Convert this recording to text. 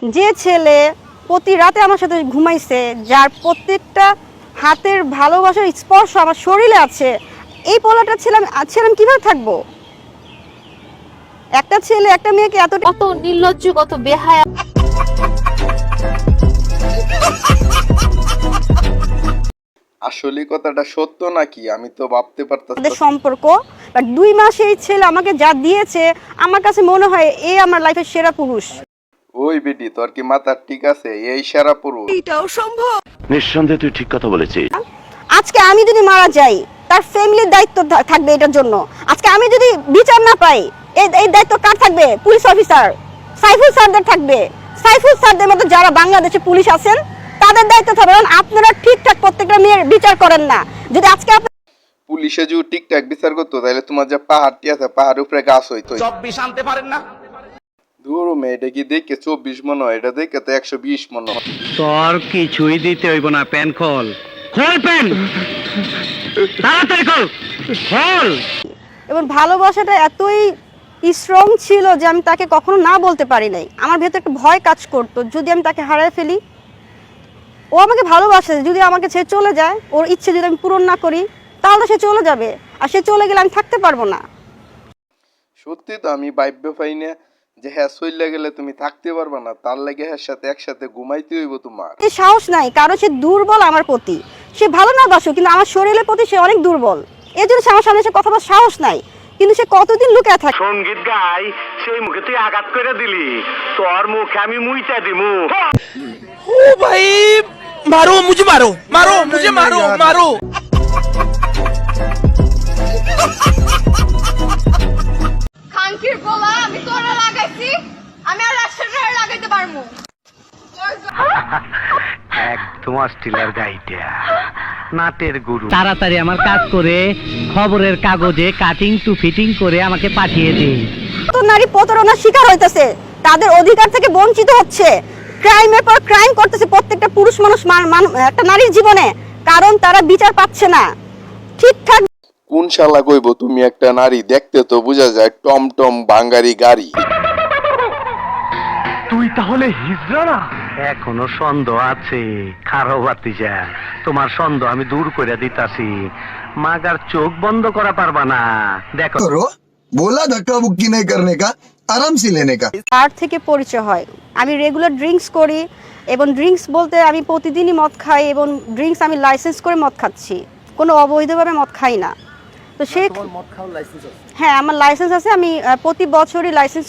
যে ছেলে প্রতি রাতে আমার সাথে ঘুমাইছে, যার প্রত্যেকটা হাতের ভালোবাসার স্পর্শ আমার শরীরে আছে, এই পোলাটা ছিলাম কিভাবে থাকবো? একটা ছেলে একটা মেয়েকে এত কত নির্লজ্জ, কত বেহায়া। আসলে কথাটা সত্য নাকি আমি তো ভাবতে পারতাছি না। সম্পর্ক বাট 2 মাস এই ছেলে আমাকে যা দিয়েছে, আমার কাছে মনে হয় এই আমার লাইফের সেরা পুরুষ। ওই বেটি, তোর কি মাথা ঠিক আছে? এই সারা পুরুষ? এটাও সম্ভব? নিঃসন্দেহে তুই ঠিক কথা বলেছিস। আজকে আমি যদি মারা যাই, তার ফ্যামিলির দায়িত্ব থাকবে এটার জন্য। আজকে আমি যদি বিচার না পাই, এই দায়িত্ব কার থাকবে? পুলিশ অফিসার সাইফুল স্যারদের থাকবে। সাইফুল স্যারদের মতো যারা বাংলাদেশে পুলিশ আছেন তাদের দায়িত্ব থাকবে। কারণ আপনারা ঠিকঠাক প্রত্যেকটা মেয়ের বিচার করেন না। যদি আজকে পুলিশে যদি ঠিকঠাক বিচার করতো তাহলে তোমার যে পাহাড়টি আছে পাহাড়ের উপরে গাছ হইতো। 24 আনতে পারেন না? ধরো মেয়েটা কি দেখে 24 মনে হয়, এটা দেখে তো 120 মনে হয়। তোর কিছুই দিতে হইব না, প্যান খোল প্যান তাড়াতাড়ি খোল। এবং ভালোবাসাটা এতই স্ট্রং ছিল যে আমি তাকে কখনো না বলতে পারি নাই। আমার ভেতরে একটা ভয় কাজ করতো, যদি আমি তাকে হারিয়ে ফেলি। ও আমাকে ভালোবাসে, যদি আমাকে ছেড়ে চলে যায়, ওর ইচ্ছে যদি আমি পূরণ না করি, তাহলে সে চলে যাবে। আর সে চলে গেলে আমি থাকতে পারবো না। সত্যি তো আমি ভাইব্য পাই না যে হ্যাঁ চলে গেলে তুমি থাকতে পারবে না, তার লাগে হ্যাঁ সাথে একসাথে ঘুমাইতে হইব তোমার। এই সাহস নাই, কারণ সে দুর্বল আমার প্রতি। সে ভালো না বাসো, কিন্তু আমার শরীরের প্রতি সে অনেক দুর্বল। এই জন্য সে আমার সামনে এসে কথা বলার সাহস নাই। কিন্তু সে কতদিন লুকিয়ে থাকে। সঙ্গীত গাই, সেই মুখে তুই আঘাত করে দিলি, তোর মুখে আমি মুইটা দিমু। ओ भाई मारो मुझे, मारो मारो मुझे, मारो मारो। খানকির বলা আমি তোরা লাগাইছি, আমি আর রাস্তাটা লাগাইতে পারমু। একদম অস্ট্রেলিয়ার গাইটা, নাটের গুরু। তাড়াতাড়ি আমার কাজ করে খবরের কাগজে কাটিং টু ফিটিং করে আমাকে পাঠিয়ে দিন। কত নারী প্রতারণার শিকার হইতেছে, তাদের অধিকার থেকে বঞ্চিত হচ্ছে, ক্রাইমের পর ক্রাইম করতেছে প্রত্যেকটা পুরুষ মানুষ একটা নারীর জীবনে, কারণ তারা বিচার পাচ্ছে না ঠিকঠাক। কোন শালা কইব তুমি একটা নারী? দেখতে তো বোঝা যায় টমটম বাঙ্গারি গাড়ি। তুই তাহলে হিজড়া না? এখনো সন্দেহ আছে, খারো বাতিজা, তোমার সন্দেহ আমি দূর করে দিতাছি। মাগার চোখ বন্ধ করা পারবা না। দেখো करो बोला धक्का बुक्की नहीं करने का, आराम से लेने का। তার থেকে পরিচয় হয়। আমি রেগুলার ড্রিঙ্কস করি, এবং ড্রিঙ্কস বলতে আমি প্রতিদিনই মদ খাই, এবং ড্রিঙ্কস আমি লাইসেন্স করে মদ খাচ্ছি, কোনো অবৈধভাবে মদ খাই না। তো সে হ্যাঁ, আমার লাইসেন্স আছে। আমি প্রতি বছরই লাইসেন্স